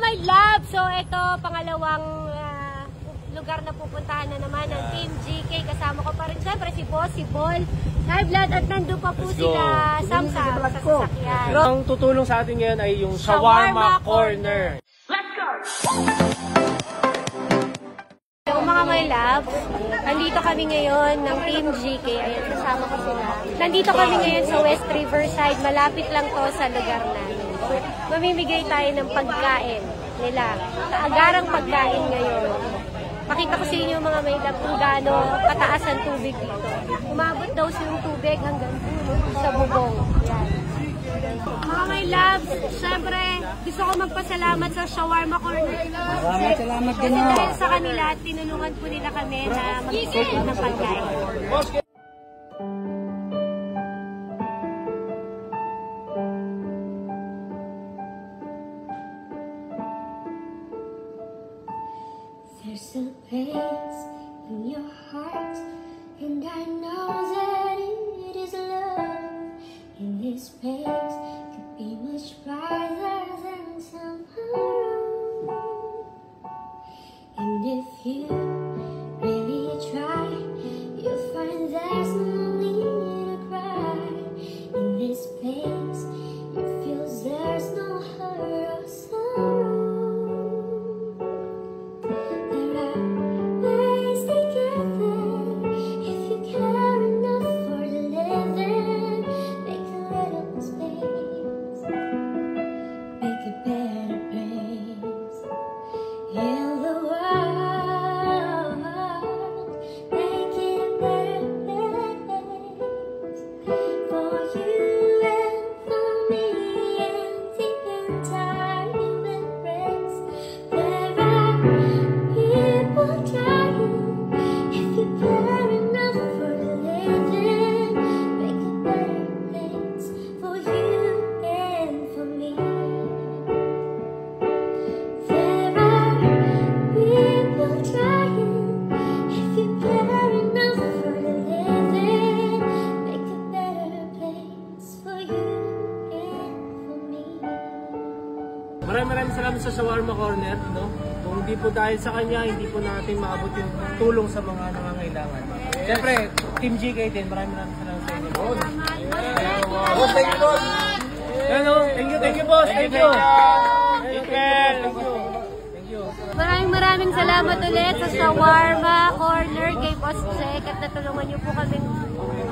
my love! So ito, pangalawang lugar na pupuntahan na naman ng Team GK. Kasama ko pa rin siyempre si Boss, si Bol, High Blood, at nandun pa po sila Samsam sa sasakyan. Ang tutulong sa atin ngayon ay yung Shawarma Corner. Let's go! So mga my love, nandito kami ngayon ng Team GK. Ayan, kasama ko sila. Nandito kami ngayon sa West Riverside. Malapit lang to sa lugar namin. Mamimigay tayo ng pagkain nila. Kaagarang pagkain ngayon. Pakita ko sa inyo mga may love kung gaano kataas ang tubig dito. Umabot daw yung tubig hanggang sa bubong. Yan. Mga may love, syempre gusto ko magpasalamat sa Shawarma Corner. Maraming salamat din mo. Dahil sa kanila at tinulungan po nila kami na mag-isip ng pagkain. There's a place in your heart, and I know that it is love. In this place could be much brighter than tomorrow. And if you really try, you'll find there's no need to cry. In this place, it feels there's no hurt or sorrow. Maraming salamat sa Shawarma Corner, no? Kung hindi po dahil sa kanya, hindi po natin maabot yung tulong sa mga nangangailangan. Siyempre, Team GK din, maraming salamat sa inyo. Boss, thank you, boss! Thank you, boss! Thank you! Maraming salamat ulit sa Shawarma Corner kay Boss Jack at natulungan niyo po kami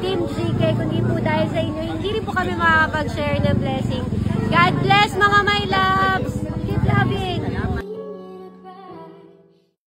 Team GK. Kung di po dahil sa inyo, hindi rin po kami makakapag-share ng blessing. God bless mga my loves!